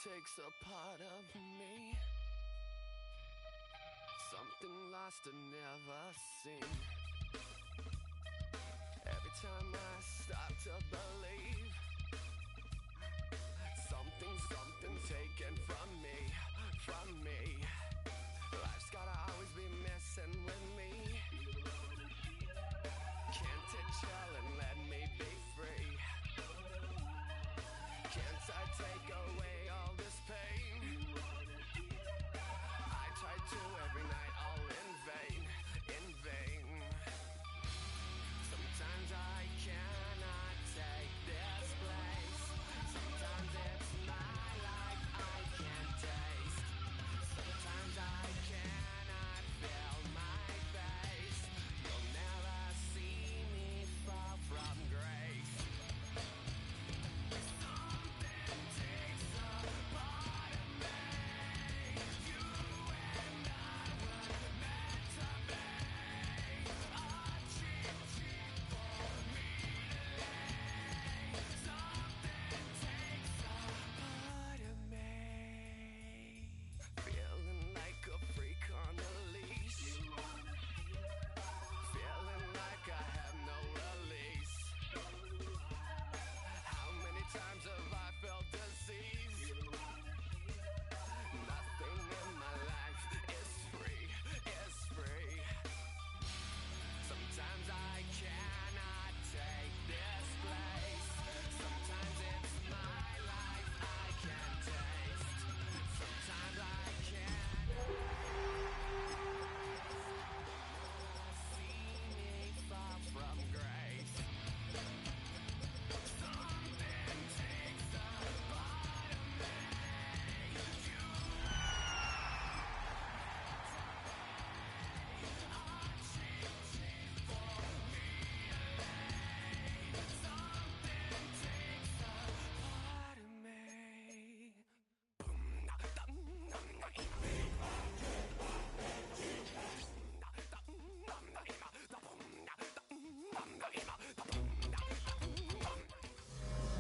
takes a part of me, something lost and never seen. Every time I start to believe, something taken from me. Life's gotta always be messing with me. Can't it chill and let me be free? Can't I take away all this pain? I try to every night, all in vain. Sometimes I cannot take this place. Sometimes it's my life I can't taste. Sometimes I cannot feel my face. You'll never see me fall from grace. Times have I felt disease? Nothing in my life is free. Sometimes I cannot take this place. Sometimes it's my life I can't taste. Sometimes I can't see me far from grace.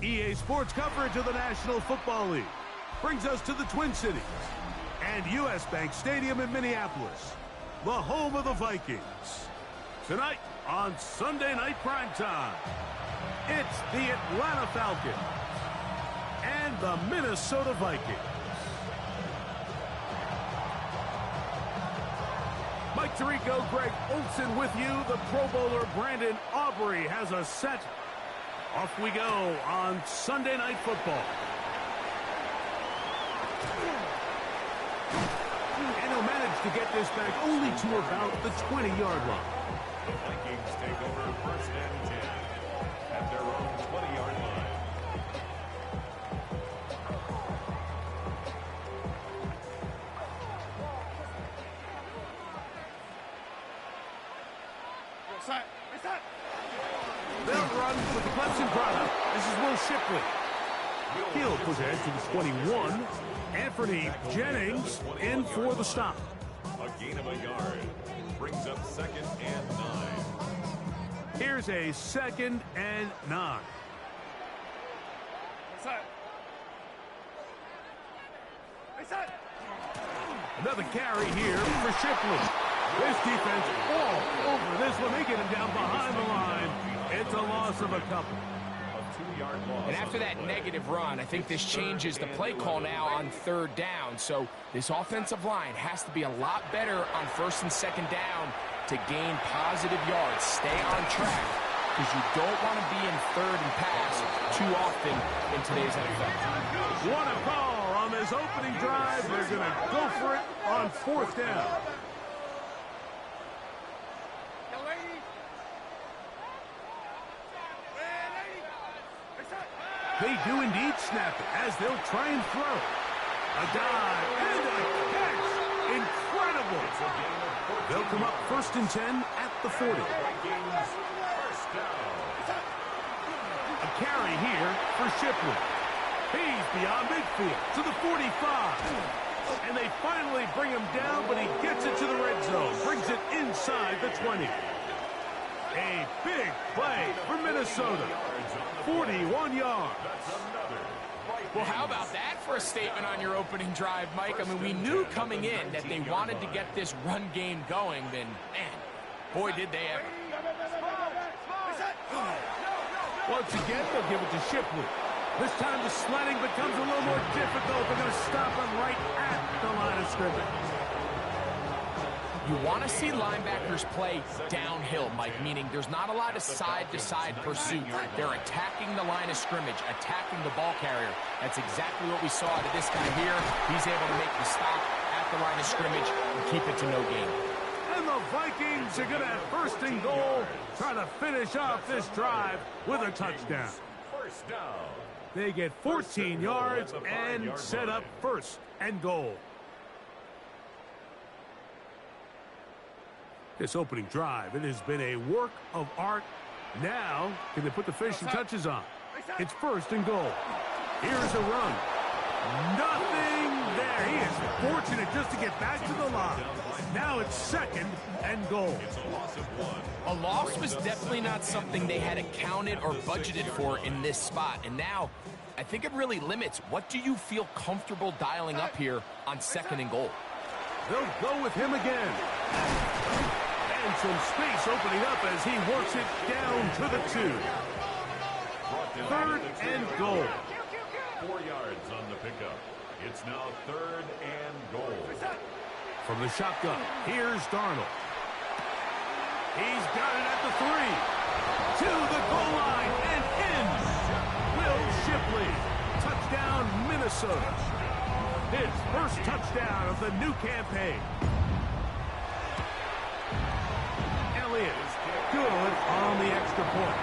EA Sports coverage of the National Football League brings us to the Twin Cities and U.S. Bank Stadium in Minneapolis, the home of the Vikings. Tonight on Sunday Night Primetime, it's the Atlanta Falcons and the Minnesota Vikings. Mike Tirico, Greg Olsen with you. The Pro Bowler Brandon Aubrey has us set. Off we go on Sunday Night Football. And he'll manage to get this back only to about the 20-yard line. The Vikings take over 1st and 10 at their own 20-yard line. They'll run with the Clemson product. This is Will Shipley. He'll push ahead to the 21. Anthony Jennings in for the stop. A gain of a yard brings up 2nd and 9. Here's a 2nd and 9. Another carry here for Shipley. This defense all over this one. They get him down behind the line. It's a loss of a couple. And after that negative run, I think this changes the play call now on 3rd down. So this offensive line has to be a lot better on 1st and 2nd down to gain positive yards. Stay on track because you don't want to be in 3rd and pass too often in today's NFL. What a call on this opening drive. They're going to go for it on 4th down. They do indeed snap it as they'll try and throw. A dive and a catch. Incredible. They'll come up 1st and 10 at the 40. A carry here for Shipley. He's beyond midfield to the 45. And they finally bring him down, but he gets it to the red zone. Brings it inside the 20. A big play for Minnesota. 41 yards. That's another Well, how about that for a statement on your opening drive, Mike? I mean, we knew coming in that they wanted to get this run game going, and man, boy, did they ever. Once again, they'll give it to Shipley. This time the sledding becomes a little more difficult. They're going to stop him right at the line of scrimmage. You want to see linebackers play downhill, Mike, meaning there's not a lot of side-to-side pursuit. They're attacking the line of scrimmage, attacking the ball carrier. That's exactly what we saw out of this guy here. He's able to make the stop at the line of scrimmage and keep it to no gain. And the Vikings are going to have first and goal, trying to finish off this drive with a touchdown. First down. They get 14 yards and set up first and goal. This opening drive, it has been a work of art. Now, can they put the finishing touches on? It's first and goal. Here's a run. Nothing there. He is fortunate just to get back to the line. Now it's second and goal. It's a loss of 1. A loss was definitely not something they had accounted or budgeted for in this spot. And now, I think it really limits. What do you feel comfortable dialing up here on second and goal? They'll go with him again. And some space opening up as he works it down to the 2. Third and goal. 4 yards on the pickup. It's now third and goal. From the shotgun, here's Darnold. He's got it at the 3. To the goal line and in. Will Shipley. Touchdown, Minnesota. His first touchdown of the new campaign. Elliott, good on the extra point.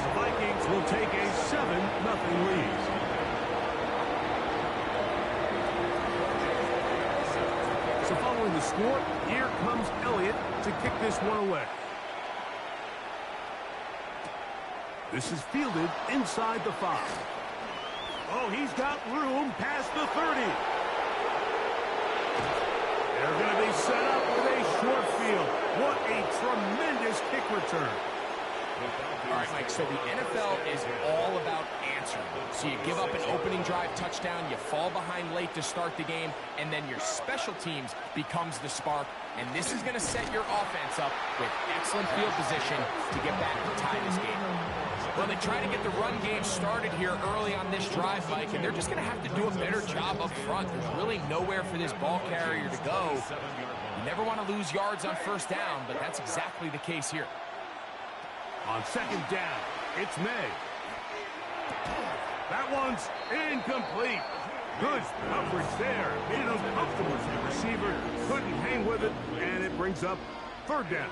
The Vikings will take a 7-0 lead. So following the score, here comes Elliott to kick this one away. This is fielded inside the 5. Oh, he's got room past the 30. They're going to be set up with a short field. What a tremendous kick return. All right, Mike, so the NFL is all about answering. So you give up an opening drive touchdown, you fall behind late to start the game, and then your special teams becomes the spark. And this is going to set your offense up with excellent field position to get back and tie this game. Well, they try to get the run game started here early on this drive, Mike, and they're just going to have to do a better job up front. There's really nowhere for this ball carrier to go. You never want to lose yards on first down, but that's exactly the case here. On second down, it's May. That one's incomplete. Good coverage there. Made it uncomfortable for the receiver. Couldn't hang with it, and it brings up third down.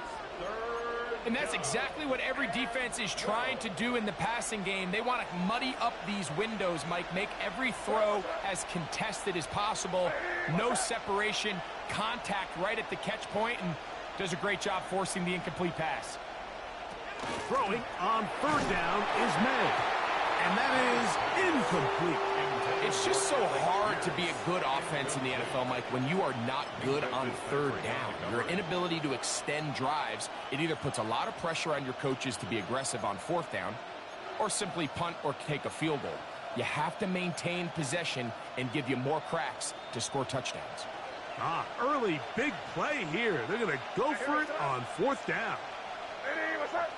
And that's exactly what every defense is trying to do in the passing game. They want to muddy up these windows, Mike. Make every throw as contested as possible. No separation, contact right at the catch point, and does a great job forcing the incomplete pass. Throwing on third down is May. And that is incomplete. It's just so hard to be a good offense in the NFL, Mike, when you are not good on third down. Your inability to extend drives, it either puts a lot of pressure on your coaches to be aggressive on fourth down or simply punt or take a field goal. You have to maintain possession and give you more cracks to score touchdowns. Early big play here. They're going to go for it on fourth down. What's up?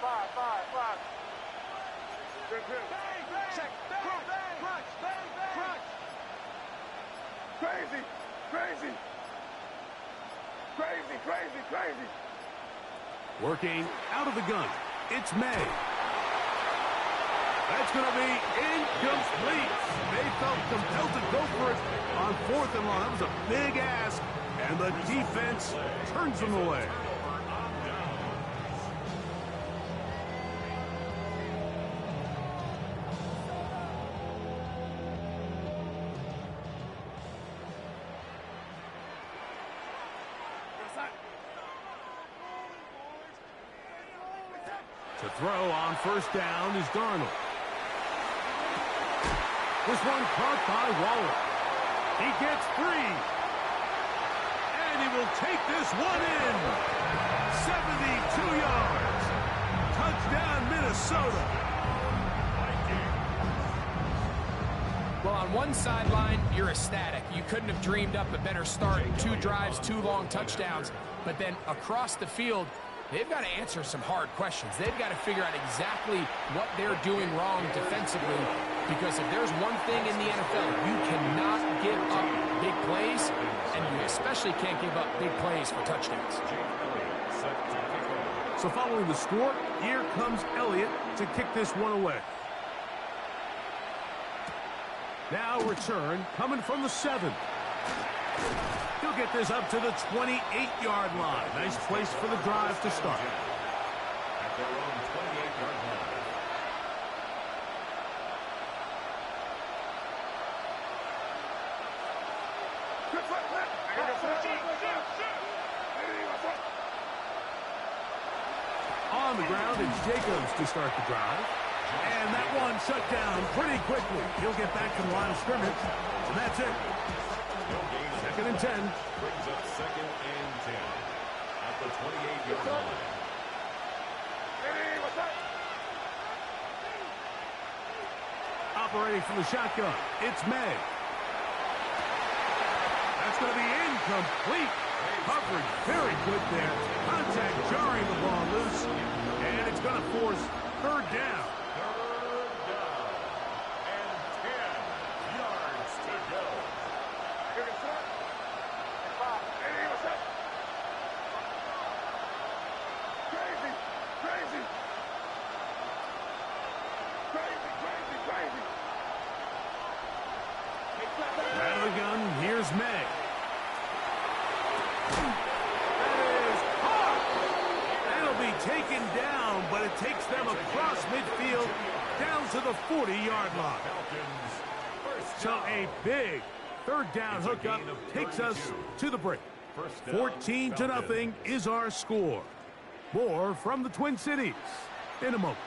Five. Good. Check. Crunch. Crazy. Working out of the gun. It's May. That's going to be incomplete. They felt compelled to go for it on fourth and long. That was a big ask, and the defense turns them away. To throw on first down is Darnold. This one caught by Waller. He gets free. And he will take this one in. 72 yards. Touchdown, Minnesota. on one sideline, you're ecstatic. You couldn't have dreamed up a better start. 2 drives, 2 long touchdowns. But then across the field, they've got to answer some hard questions. They've got to figure out exactly what they're doing wrong defensively, because if there's one thing in the NFL, you cannot give up big plays, and you especially can't give up big plays for touchdowns. So following the score, here comes Elliott to kick this one away. Now return coming from the 7. He'll get this up to the 28-yard line. Nice place for the drive to start. At their own 28-yard line. On the ground, it's Jacobs to start the drive. And that one shut down pretty quickly. He'll get back to the line of scrimmage. And that's it. Second and 10. Brings up second and 10 at the 28-yard line. Operating from the shotgun, it's May. That's going to be incomplete. Coverage very good there. Contact jarring the ball loose. And it's going to force third down. Third down and 10 yards to go. Out of the gun, here's May. That is hard. It'll be taken down, but it takes them across midfield down to the 40-yard line. So a big third down hookup takes us to the break. 14-0 is our score. More from the Twin Cities in a moment.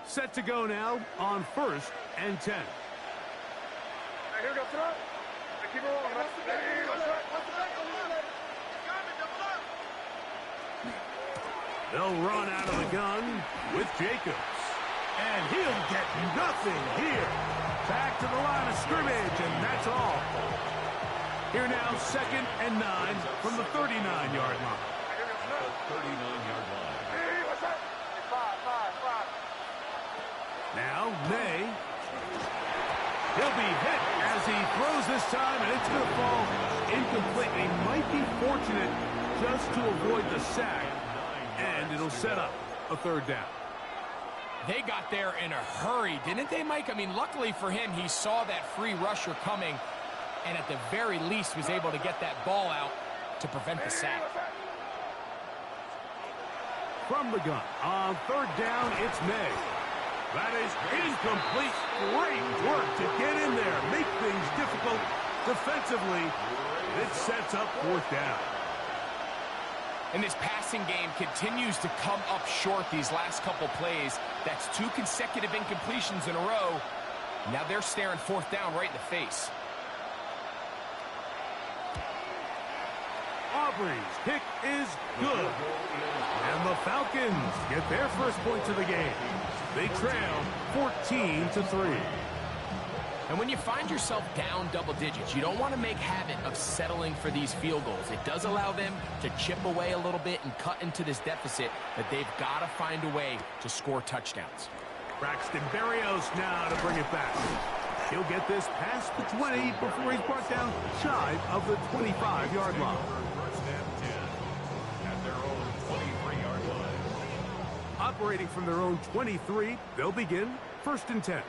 Set to go now on 1st and 10. They'll run out of the gun with Jacobs. And he'll get nothing here. Back to the line of scrimmage, and that's all. Here now, 2nd and 9 from the 39-yard line. 39-yard line. Now, May. He'll be hit as he throws this time, and it's going to fall incomplete. He might be fortunate just to avoid the sack, and it'll set up a third down. They got there in a hurry, didn't they, Mike? I mean, luckily for him, he saw that free rusher coming, and at the very least was able to get that ball out to prevent the sack. From the gun, on 3rd down, it's May. That is incomplete. Great work to get in there, make things difficult defensively. It sets up 4th down. And this passing game continues to come up short these last couple plays. That's 2 consecutive incompletions in a row. Now they're staring 4th down right in the face. Aubrey's kick is good. And the Falcons get their first points of the game. They trail 14-3. And when you find yourself down double digits, you don't want to make habit of settling for these field goals. It does allow them to chip away a little bit and cut into this deficit, but they've got to find a way to score touchdowns. Braxton Berrios now to bring it back. He'll get this past the 20 before he's brought down shy of the 25-yard line. First and 10 at their own 23-yard line. Operating from their own 23, they'll begin 1st and 10.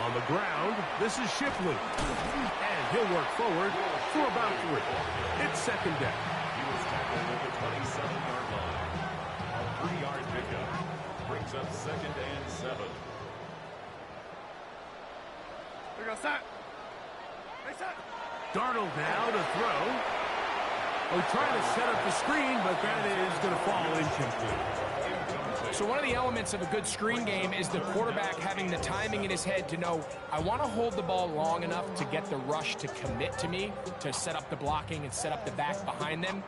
On the ground, this is Shipley. And he'll work forward for about 3. It's 2nd down. He was tackled at the 27-yard line. A 3-yard pickup brings up 2nd and 7. Darnold now to throw. Oh, trying to set up the screen, but that is going to fall incomplete. So one of the elements of a good screen game is the quarterback having the timing in his head to know, I want to hold the ball long enough to get the rush to commit to me, to set up the blocking and set up the back behind them.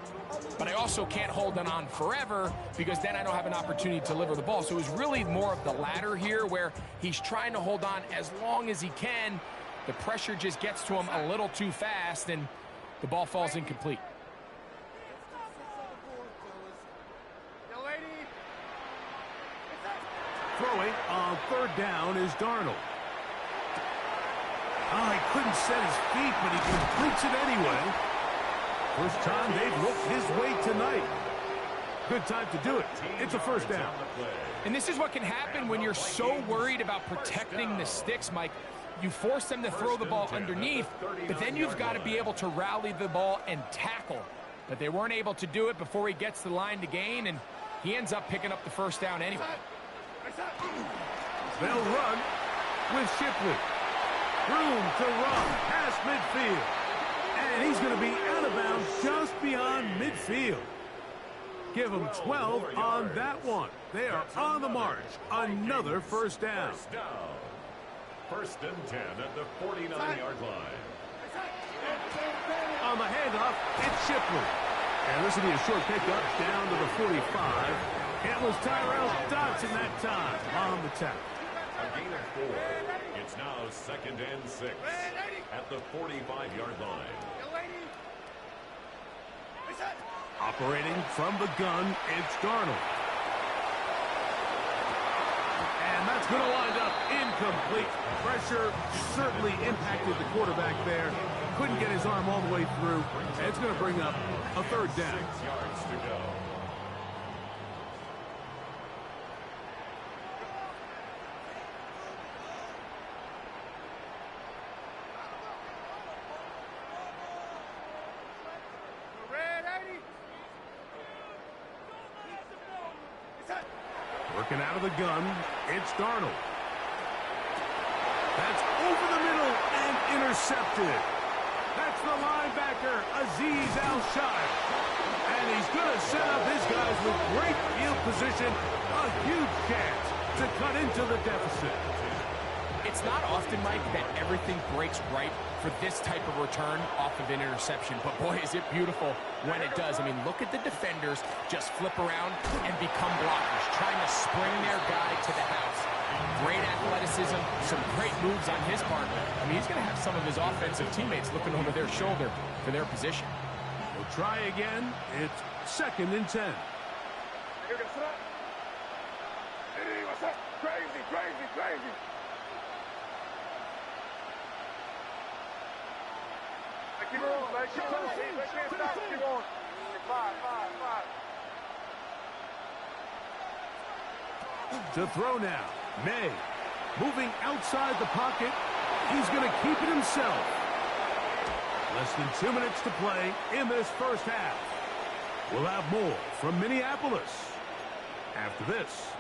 But I also can't hold them on forever because then I don't have an opportunity to deliver the ball. So it was really more of the latter here where he's trying to hold on as long as he can. The pressure just gets to him a little too fast and the ball falls incomplete. Throwing on third down is Darnold. Oh, he couldn't set his feet, but he completes it anyway. First time they've looked his way tonight. Good time to do it. It's a first down. And this is what can happen when you're so worried about protecting the sticks, Mike. You force them to throw the ball underneath, but then you've got to be able to rally the ball and tackle. But they weren't able to do it before he gets the line to gain, and he ends up picking up the first down anyway. They'll run with Shipley. Room to run past midfield. And he's going to be out of bounds just beyond midfield. Give them 12 on that one. They are on the march. Another first down. First and 10 at the 49-yard line. On the handoff, it's Shipley. And this will be a short pickup down to the 45. It was Tyrell Dodson that time on the tackle. A gain of 4. It's now second and 6 at the 45-yard line. Operating from the gun, it's Darnold. And that's going to wind up incomplete. Pressure certainly impacted the quarterback there. Couldn't get his arm all the way through. And it's going to bring up a third down. 6 yards to go. Working out of the gun, it's Darnold. That's over the middle and intercepted. That's the linebacker, Azeez Al-Shaair. And he's going to set up his guys with great field position. A huge chance to cut into the deficit. It's not often, Mike, that everything breaks right for this type of return off of an interception. But, boy, is it beautiful when it does. I mean, look at the defenders just flip around and become blockers, trying to spring their guy to the house. Great athleticism, some great moves on his part. I mean, he's going to have some of his offensive teammates looking over their shoulder for their position. We'll try again. It's second and 10. Crazy, crazy, crazy. Keep on, man. Keep on. They can't stop. Keep on. 5. To throw now, May. Moving outside the pocket. He's going to keep it himself. Less than 2 minutes to play in this first half. We'll have more from Minneapolis after this.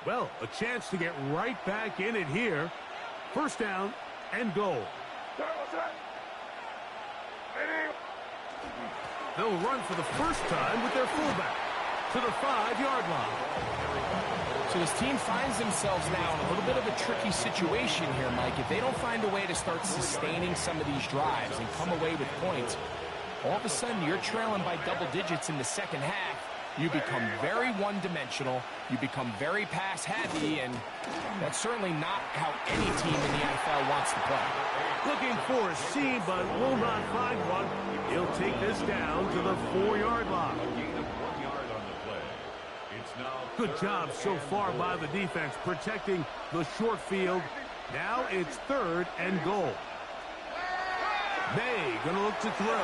Well, a chance to get right back in it here. First down and goal. They'll run for the first time with their fullback to the 5-yard line. So this team finds themselves now in a little bit of a tricky situation here, Mike. If they don't find a way to start sustaining some of these drives and come away with points, all of a sudden you're trailing by double digits in the second half. You become very one-dimensional, you become very pass-heavy, and that's certainly not how any team in the NFL wants to play. Looking for a seam, but will not find one. He'll take this down to the 4-yard line. A gain of 1 yard on the play. It's now Good job so far by the defense protecting the short field. Now it's third and goal. May going to look to throw.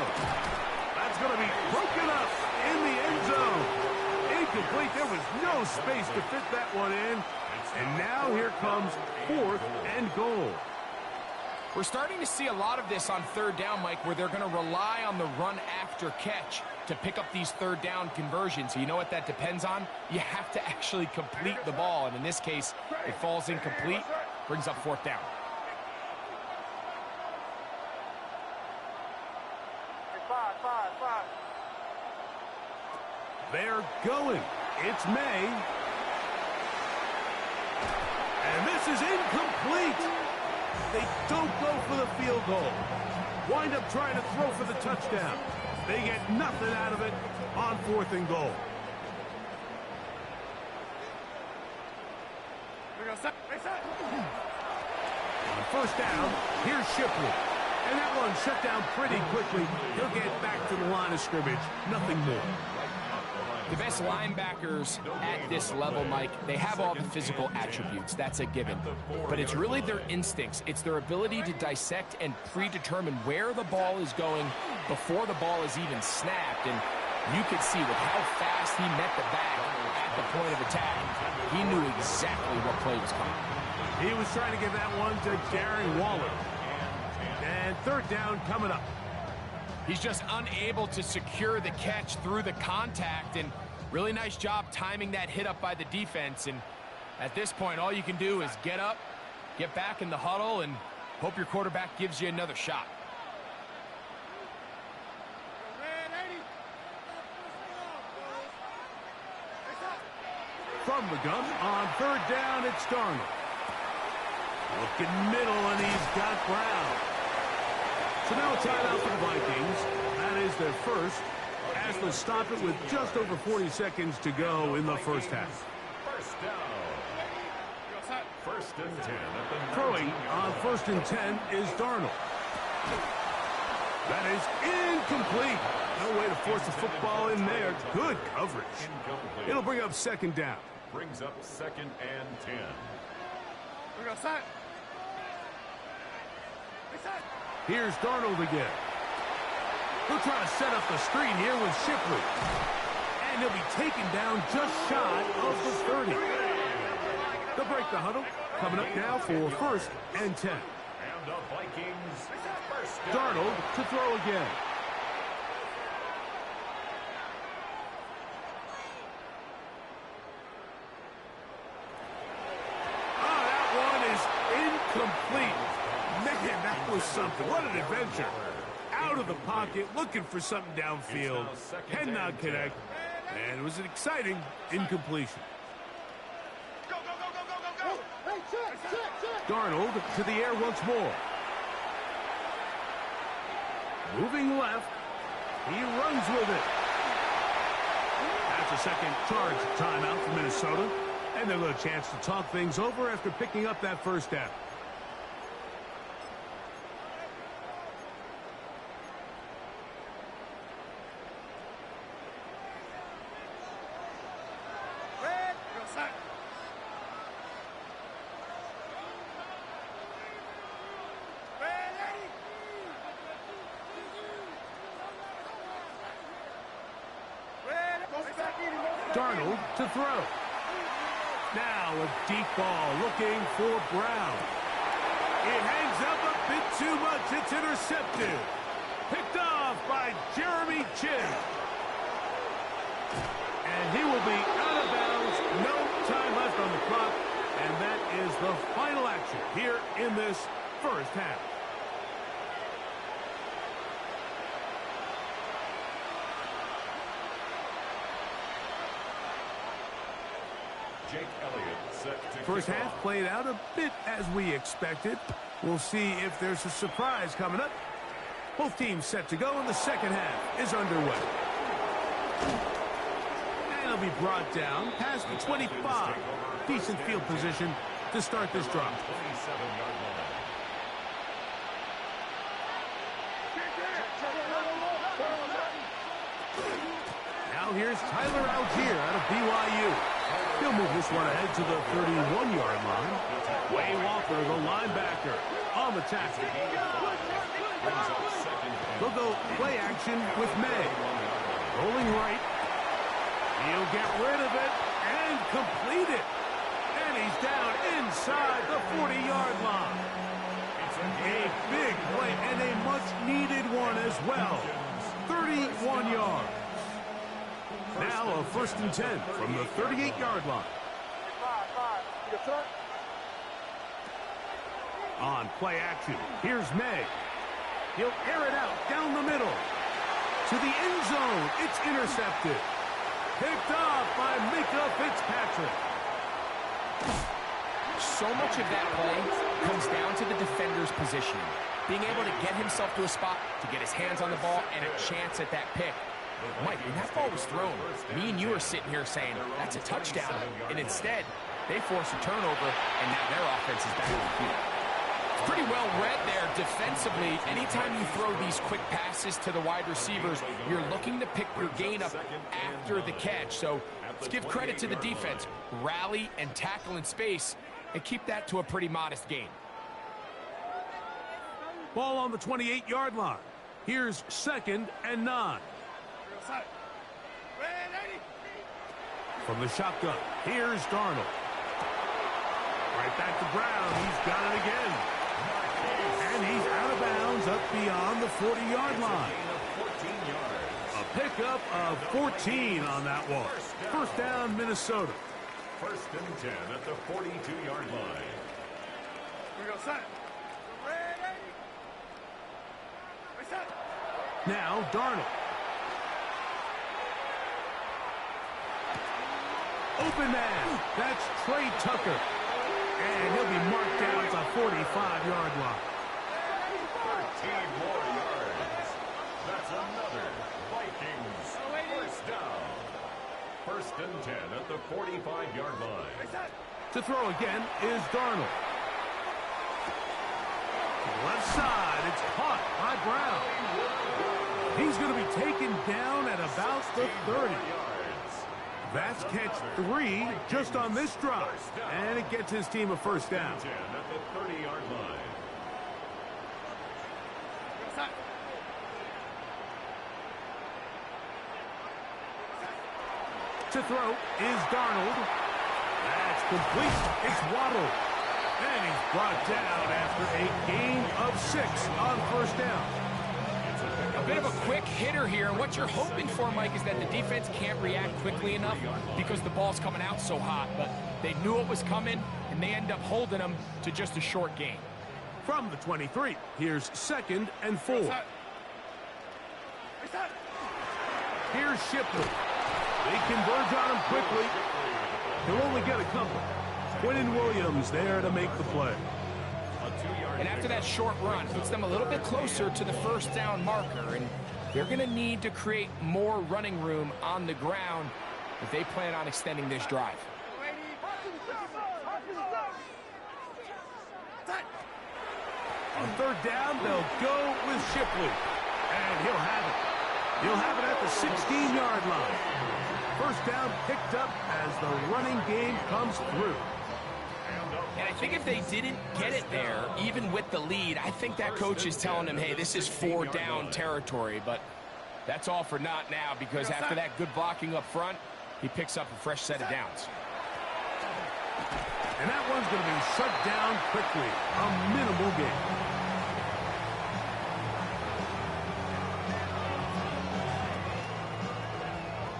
That's going to be broken up in the end zone. Incomplete. There was no space to fit that one in. And now here comes fourth and goal. We're starting to see a lot of this on third down, Mike, where they're going to rely on the run after catch to pick up these third down conversions. You know what that depends on? You have to actually complete the ball, and in this case, it falls incomplete, brings up fourth down. Five. They're going. It's May. And this is incomplete. They don't go for the field goal. Wind up trying to throw for the touchdown. They get nothing out of it on 4th and goal. On first down, here's Shipley. And that one shut down pretty quickly. He'll get back to the line of scrimmage. Nothing more. The best linebackers at this level, Mike, they have all the physical attributes. That's a given. But it's really their instincts. It's their ability to dissect and predetermine where the ball is going before the ball is even snapped. And you could see with how fast he met the back at the point of attack, he knew exactly what play was coming. He was trying to give that one to Darren Waller. And third down coming up. He's just unable to secure the catch through the contact, and really nice job timing that hit up by the defense. And at this point, all you can do is get up, get back in the huddle, and hope your quarterback gives you another shot. From the gun, on third down, it's Darnold. Looking middle, and he's got Brown. So now a timeout for the Vikings. That is their first, as they'll stop it with just over 40 seconds to go in the first half. First down. First and 10 at the Throwing on 1st and 10 is Darnold. That is incomplete. No way to force the football in there. Good coverage. incomplete. It'll bring up 2nd down. Brings up 2nd and 10. Here's Darnold again. He'll try to set up the screen here with Shipley. And he'll be taken down just shy of the 30. They'll break the huddle. Coming up now for 1st and 10. And the Vikings first down. Darnold to throw again. Oh, that one is incomplete. Man, that was something. What an adventure. Out of the pocket, looking for something downfield. Cannot connect. And it was an exciting incompletion. Darnold to the air once more. Moving left. He runs with it. That's a second charge timeout for Minnesota. And they'll get a chance to talk things over after picking up that first down. Darnold to throw. Now a deep ball looking for Brown. It hangs up a bit too much. It's intercepted. Picked off by Jeremy Chinn. And he will be out of bounds. No time left on the clock. And that is the final action here in this first half. Jake Elliott set to First kick half off. played out a bit as we expected. We'll see if there's a surprise coming up. Both teams set to go, and the second half is underway. And it'll be brought down past the 25. Decent field position to start this drive. 27-yard line. Now here's Tyler Algier out of BYU. He'll move this one ahead to the 31-yard line. Way Walker, the linebacker, on the tackle. They'll go play action with May. Rolling right. He'll get rid of it and complete it. And he's down inside the 40-yard line. A big play and a much-needed one as well. 31 yards. Now a 1st and 10 from the 38-yard line. On play action, here's May. He'll air it out down the middle. To the end zone, it's intercepted. Picked off by Minkah Fitzpatrick. So much of that play comes down to the defender's positioning. Being able to get himself to a spot, to get his hands on the ball, and a chance at that pick. Mike, when that ball was thrown, me and you are sitting here saying, that's a touchdown. And instead, they force a turnover, and now their offense is back on the field. It's pretty well read there defensively. Anytime you throw these quick passes to the wide receivers, you're looking to pick your gain up after the catch. So let's give credit to the defense. Rally and tackle in space, and keep that to a pretty modest gain. Ball on the 28-yard line. Here's 2nd and 9. From the shotgun, here's Darnold. Right back to Brown. He's got it again. And he's out of bounds up beyond the 40-yard line. A pickup of 14 on that one. 1st down, Minnesota. 1st and 10 at the 42-yard line. Now Darnold. Open man. That's Trey Tucker. And he'll be marked down at the 45-yard line. 13 more yards. That's another Vikings 1st down. 1st and 10 at the 45-yard line. To throw again is Darnold. To the left side, it's caught by Brown. He's going to be taken down at about the 30. That's catch 3 just on this drive. And it gets his team a 1st down. 10 at the 30-yard line. To throw is Darnold. That's complete. It's Waddle. And he's brought down after a gain of 6 on 1st down. A bit of a quick hitter here, and what you're hoping for, Mike, is that the defense can't react quickly enough because the ball's coming out so hot, but they knew it was coming, and they end up holding them to just a short gain. From the 23, here's 2nd and 4. Here's Shipley. They converge on him quickly. He'll only get a couple. Quinnen Williams there to make the play. And after that short run, puts them a little bit closer to the 1st down marker, and they're going to need to create more running room on the ground if they plan on extending this drive. On 3rd down, they'll go with Shipley. And he'll have it. He'll have it at the 16-yard line. 1st down picked up as the running game comes through. And I think if they didn't get it there, even with the lead, I think that coach is telling them, hey, this is 4th down territory. But that's all for naught now, because after that good blocking up front, he picks up a fresh set of downs. And that one's going to be shut down quickly. A minimal gain.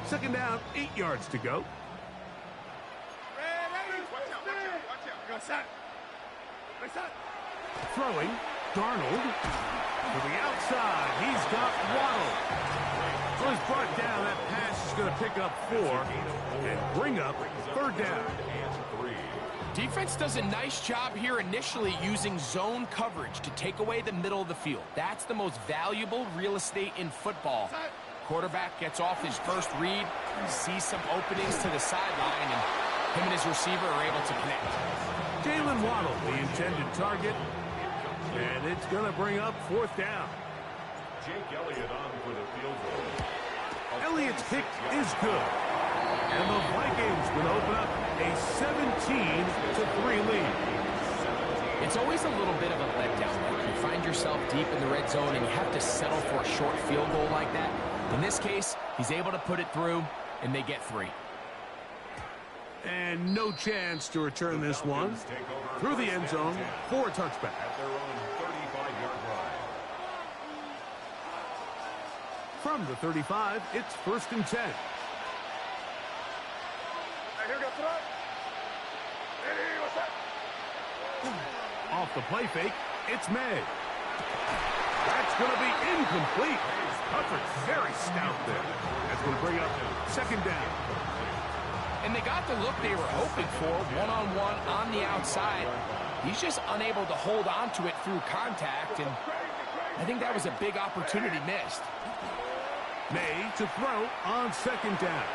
Second down, 8 yards to go. Throwing, Darnold. To the outside, he's got Waddle. So he's brought down. That pass is going to pick up 4 and bring up 3rd down. Defense does a nice job here initially using zone coverage to take away the middle of the field. That's the most valuable real estate in football. Quarterback gets off his first read, sees some openings to the sideline, and him and his receiver are able to connect. Jalen Waddle, the intended target, and it's going to bring up 4th down. Jake Elliott on for the field goal. Elliott's kick is good, and the Vikings will open up a 17-3 lead. It's always a little bit of a letdown. You find yourself deep in the red zone, and you have to settle for a short field goal like that. In this case, he's able to put it through, and they get 3. And no chance to return this one through the end zone for a touchback. At their own From the 35, it's 1st and 10. Hey, here we go, tonight. Hey, what's that? Off the play fake, it's May. That's going to be incomplete. Coverage very stout there. That's going to bring up 2nd down. And they got the look they were hoping for, one-on-one on the outside. He's just unable to hold on to it through contact, and I think that was a big opportunity missed. May to throw on 2nd down.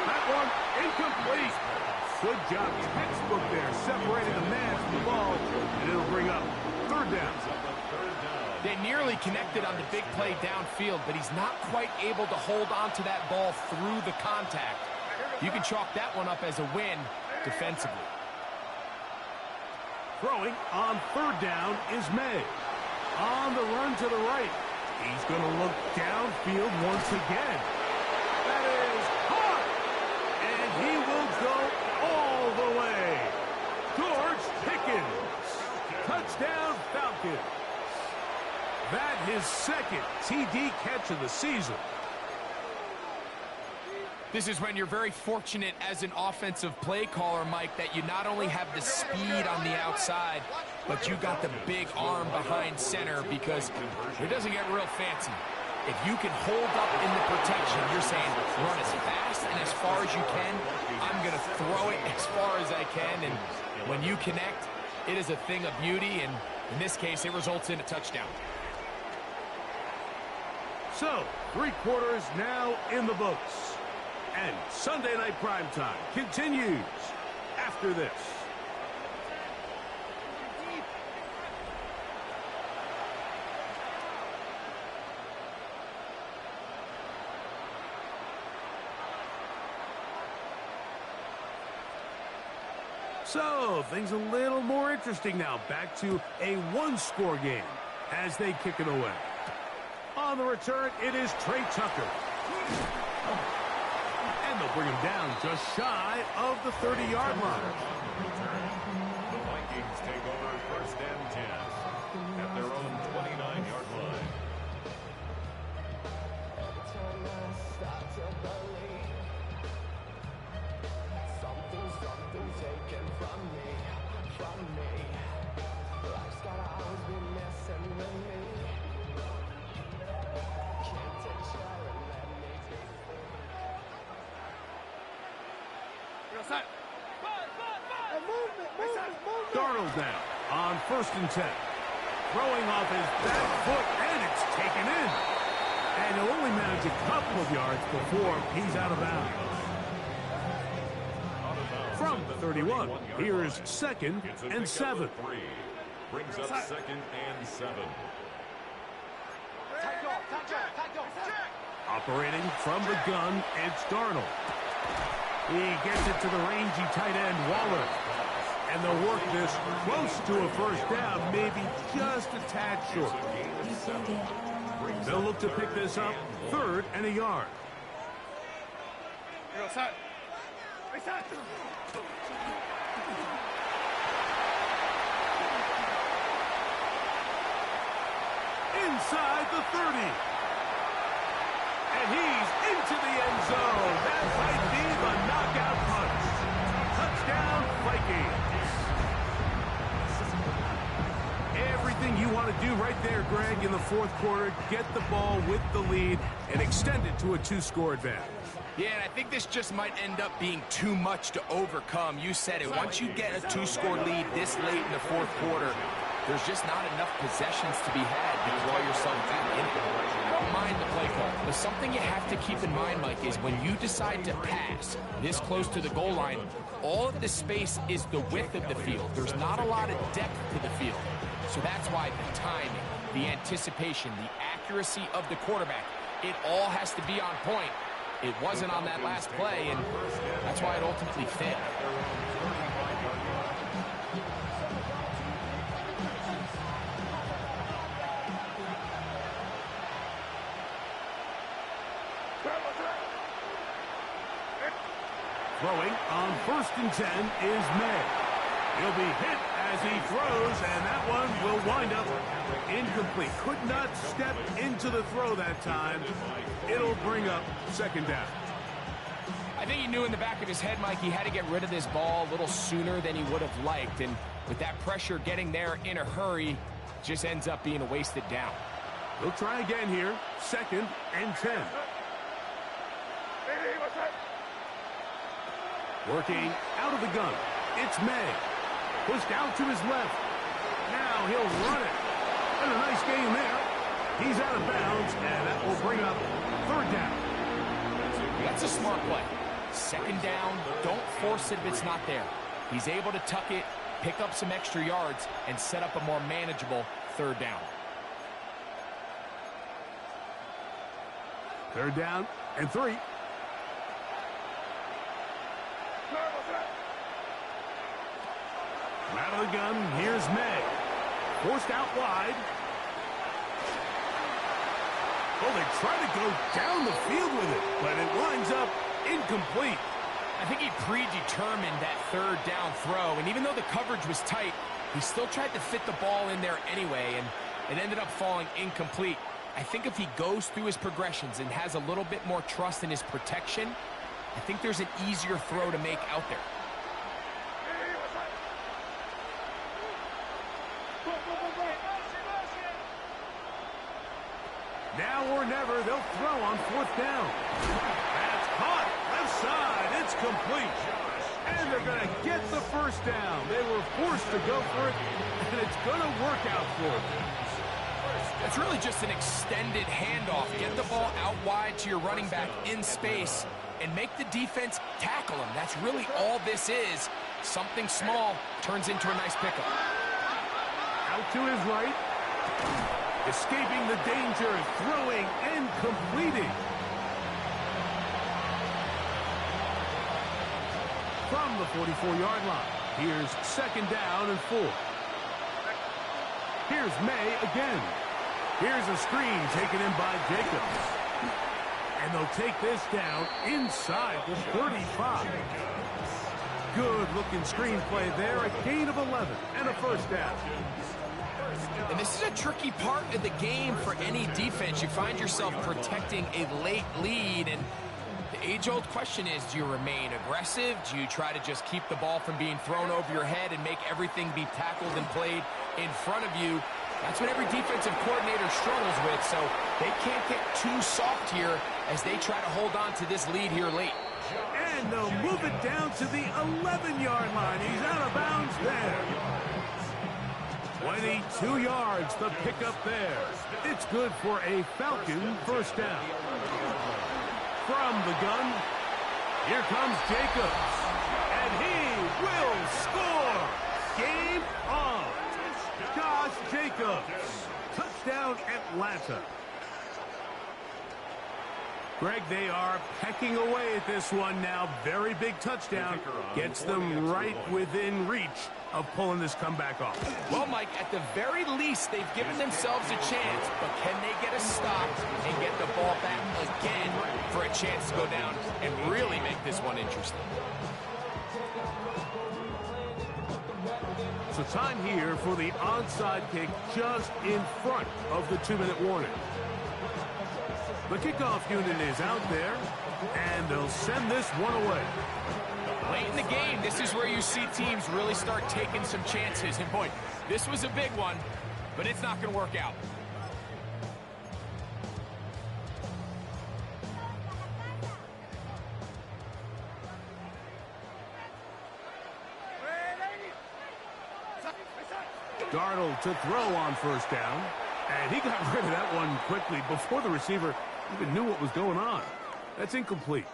That one incomplete. Good job, textbook there, separating the man from the ball, and it'll bring up 3rd down. They nearly connected on the big play downfield, but he's not quite able to hold on to that ball through the contact. You can chalk that one up as a win defensively. Throwing on 3rd down is May. On the run to the right. He's going to look downfield once again. That is hard. And he will go all the way. George Pickens. Touchdown Falcons. That his 2nd TD catch of the season. This is when you're very fortunate as an offensive play caller, Mike, that you not only have the speed on the outside, but you got the big arm behind center, because it doesn't get real fancy. If you can hold up in the protection, you're saying run as fast and as far as you can. I'm going to throw it as far as I can, and when you connect, it is a thing of beauty, and in this case, it results in a touchdown. So, 3 quarters now in the books. And Sunday Night Primetime continues after this. So, things a little more interesting now. Back to a 1-score game as they kick it away. On the return, it is Trey Tucker. And they'll bring him down just shy of the 30-yard line. The Vikings take over 1st and 10 at their own 29-yard line. Darnold now on 1st and 10. Throwing off his back foot, and it's taken in. And he'll only manage a couple of yards before he's out of bounds. From the 31, here's 2nd and 7. Brings up 2nd and 7. Operating from the gun, it's Darnold. He gets it to the rangy tight end, Waller. And they'll work this close to a 1st down, maybe just a tad short. They'll look to pick this up 3rd and a yard. Inside the 30. And he's into the end zone. That might be the knockout punch. Touchdown, Vikings. Everything you want to do right there, Greg, in the 4th quarter. Get the ball with the lead and extend it to a 2-score advantage. Yeah, and I think this just might end up being too much to overcome. You said it. Once you get a 2-score lead this late in the 4th quarter, there's just not enough possessions to be had to draw yourself back in it. I don't mind the play call, but something you have to keep in mind, Mike, is when you decide to pass this close to the goal line, all of the space is the width of the field. There's not a lot of depth to the field. So that's why the timing, the anticipation, the accuracy of the quarterback, it all has to be on point. It wasn't on that last play, and that's why it ultimately failed. Throwing on 1st and 10 is May. He'll be hit as he throws, and that one will wind up incomplete. Could not step into the throw that time. It'll bring up second down. I think he knew in the back of his head, Mike, he had to get rid of this ball a little sooner than he would have liked. And with that pressure getting there in a hurry, just ends up being a wasted down. He'll try again here. 2nd and 10. Working out of the gun. It's May. Pushed out to his left. Now he'll run it. And a nice game there. He's out of bounds, and that will bring up 3rd down. That's a smart play. 2nd down, don't force it if it's not there. He's able to tuck it, pick up some extra yards, and set up a more manageable 3rd down. 3rd down and 3. Out of the gun, here's May. Forced out wide. Oh, they try to go down the field with it, but it winds up incomplete. I think he predetermined that 3rd down throw, and even though the coverage was tight, he still tried to fit the ball in there anyway, and it ended up falling incomplete. I think if he goes through his progressions and has a little bit more trust in his protection, I think there's an easier throw to make out there. Now or never, they'll throw on 4th down. That's caught. Left side. It's complete. And they're going to get the 1st down. They were forced to go for it, and it's going to work out for them. It's really just an extended handoff. Get the ball out wide to your running back in space and make the defense tackle him. That's really all this is. Something small turns into a nice pickup. Out to his right. Escaping the danger, throwing and completing. From the 44-yard line, here's 2nd down and 4. Here's May again. Here's a screen taken in by Jacobs. And they'll take this down inside the 35. Good-looking screen play there, a gain of 11 and a 1st down. And this is a tricky part of the game for any defense. You find yourself protecting a late lead, and the age-old question is, do you remain aggressive? Do you try to just keep the ball from being thrown over your head and make everything be tackled and played in front of you? That's what every defensive coordinator struggles with, so they can't get too soft here as they try to hold on to this lead here late. And they'll move it down to the 11-yard line. He's out of bounds there. 22 yards, the pickup there. It's good for a Falcon 1st down. From the gun, here comes Jacobs. And he will score. Game on. Josh Jacobs. Touchdown, Atlanta. Greg, they are pecking away at this one now. Very big touchdown. Gets them right within reach of pulling this comeback off. Well, Mike, at the very least, they've given themselves a chance, but can they get a stop and get the ball back again for a chance to go down and really make this one interesting? So time here for the onside kick just in front of the 2-minute warning. The kickoff unit is out there, and they'll send this one away. Late in the game, this is where you see teams really start taking some chances. And boy, this was a big one, but it's not going to work out. Darnold to throw on 1st down, and he got rid of that one quickly before the receiver even knew what was going on. That's incomplete.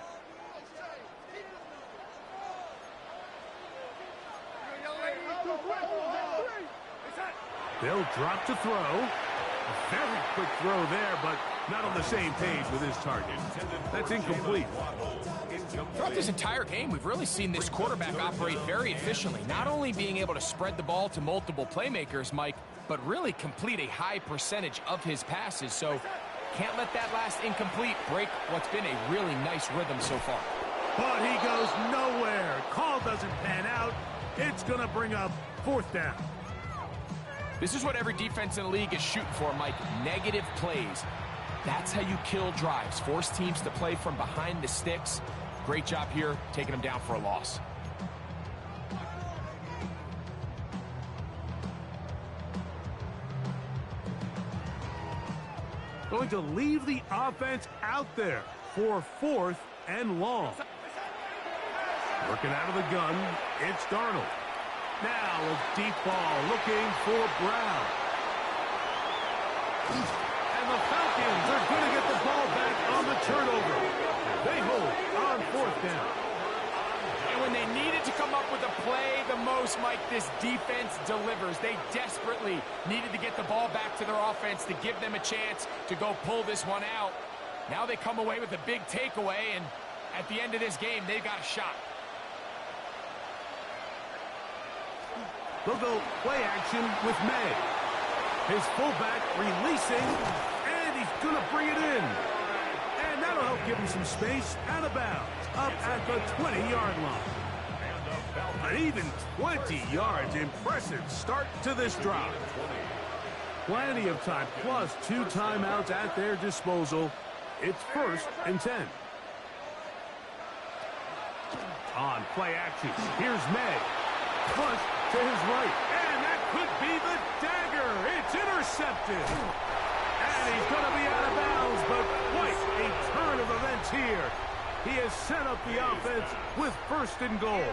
They'll drop to throw. A very quick throw there, but not on the same page with his target. That's incomplete. Throughout this entire game, we've really seen this quarterback operate very efficiently, not only being able to spread the ball to multiple playmakers, Mike, but really complete a high percentage of his passes. So can't let that last incomplete break what's been a really nice rhythm so far. But he goes nowhere. Call doesn't pan out, It's going to bring up 4th down. This is what every defense in the league is shooting for, Mike. Negative plays. That's how you kill drives. Force teams to play from behind the sticks. Great job here, taking them down for a loss. Going to leave the offense out there for 4th and long. Working out of the gun, it's Darnold. Now a deep ball looking for Brown. And the Falcons are going to get the ball back on the turnover. They hold on 4th down. And when they needed to come up with a play the most, Mike, this defense delivers. They desperately needed to get the ball back to their offense to give them a chance to go pull this one out. Now they come away with a big takeaway, and at the end of this game, they've got a shot. They'll go play action with May. His fullback releasing, and he's going to bring it in. And that'll help give him some space out of bounds, up at the 20-yard line. An even 20 yards. Impressive start to this drive. Plenty of time, plus 2 timeouts at their disposal. It's 1st and 10. On play action, here's May. Push to his right, and that could be the dagger. It's intercepted. And he's going to be out of bounds, but quite a turn of events here. He has set up the offense with 1st and goal.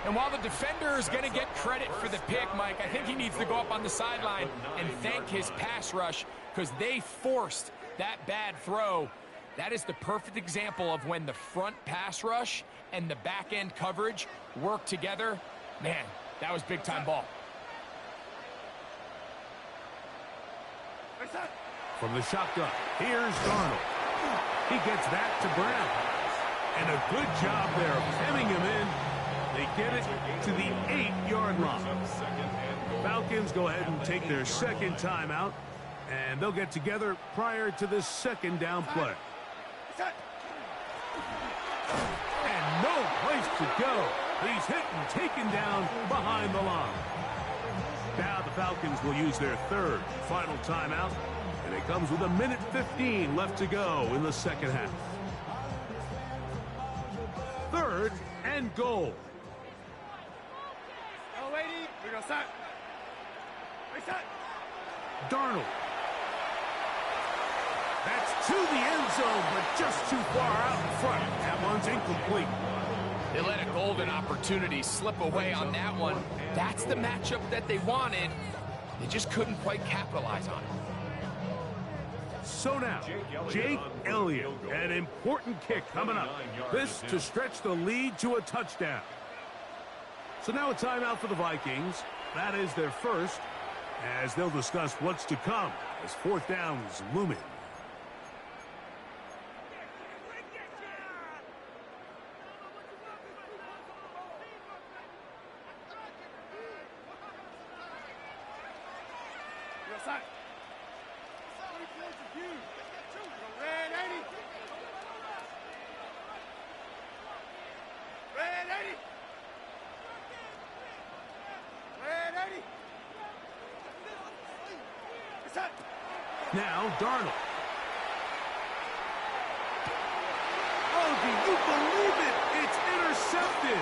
And while the defender is going to get credit for the pick, Mike, I think he needs to go up on the sideline and thank his pass rush because they forced that bad throw. That is the perfect example of when the front pass rush and the back end coverage work together. Man, that was big-time ball. From the shotgun, here's Darnold. He gets that to Brown. And a good job there of hemming him in. They get it to the 8-yard line. Falcons go ahead and take their 2nd timeout, and they'll get together prior to this 2nd down play. And no place to go. He's hit and taken down behind the line. Now the Falcons will use their 3rd final timeout, and it comes with 1:15 left to go in the 2nd half. 3rd and goal. Darnold. That's to the end zone, but just too far out in front. That one's incomplete. They let a golden opportunity slip away on that one. That's the matchup that they wanted. They just couldn't quite capitalize on it. So now, Jake Elliott, an important kick coming up. This to stretch the lead to a touchdown. So now a timeout for the Vikings. That is their 1st, as they'll discuss what's to come as 4th down is looming. Now Darnold. Oh, do you believe it? It's intercepted.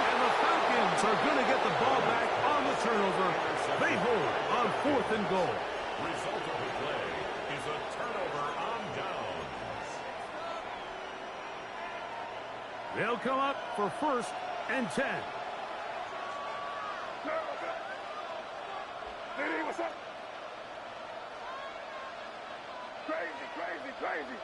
And the Falcons are going to get the ball back on the turnover. They hold on 4th and goal. Result of the play is a turnover on downs. They'll come up for 1st and 10. What's up? Crazy.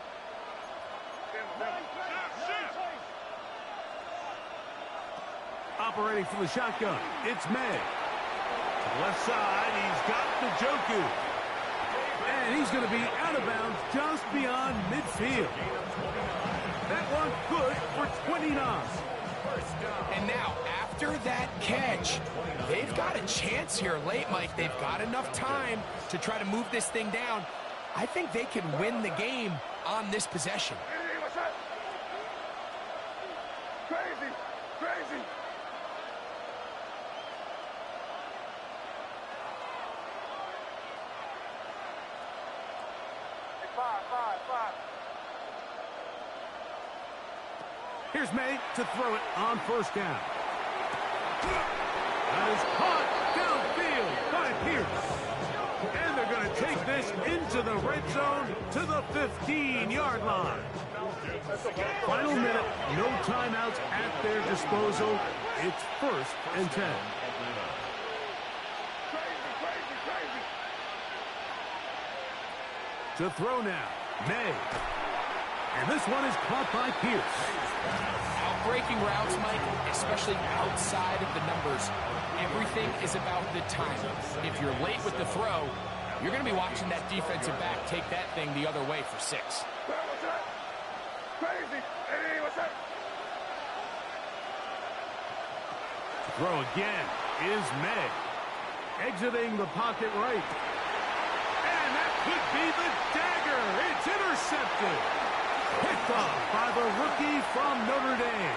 Operating from the shotgun, it's May. To the left side, he's got Njoku. And he's going to be out of bounds just beyond midfield. That one good for 29. And now, after that catch, they've got a chance here late, Mike. They've got enough time to try to move this thing down. I think they can win the game on this possession. Crazy. Crazy. Five. Here's May to throw it on first down. That is caught downfield by Pierce. And they're going to take this into the red zone to the 15-yard line. Final minute, no timeouts at their disposal. It's 1st and 10. Crazy. To throw now, May. And this one is caught by Pierce. Breaking routes, Mike, especially outside of the numbers, everything is about the time. If you're late with the throw, you're going to be watching that defensive back take that thing the other way for 6. What's that? Crazy. Hey, what's that? Throw again is May. Exiting the pocket right. And that could be the dagger. It's intercepted. Picked off by the rookie from Notre Dame.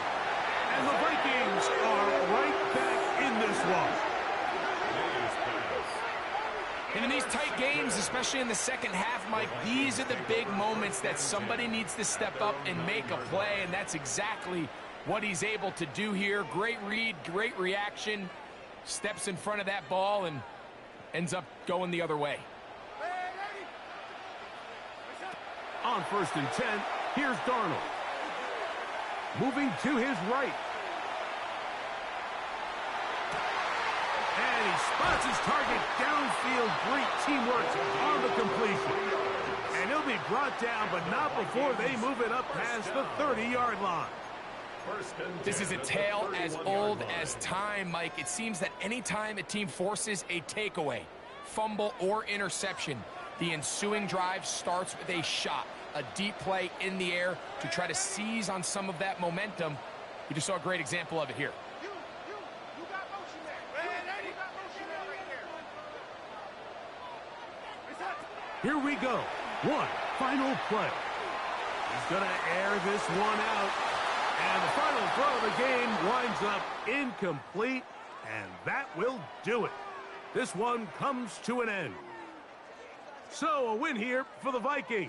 And the Vikings are right back in this one. And in these tight games, especially in the second half, Mike, these are the big moments that somebody needs to step up and make a play, and that's exactly what he's able to do here. Great read, great reaction, steps in front of that ball and ends up going the other way. On 1st and 10, here's Darnold. Moving to his right. And he spots his target downfield. Great teamwork on the completion. And he'll be brought down, but not before they move it up past the 30-yard line. This is a tale as old as time, Mike. It seems that anytime a team forces a takeaway, fumble, or interception, the ensuing drive starts with a shot, a deep play in the air to try to seize on some of that momentum. You just saw a great example of it here. You got motion there. You got motion there right there. Here we go. One final play. He's going to air this one out. And the final throw of the game winds up incomplete. And that will do it. This one comes to an end. So a win here for the Vikings.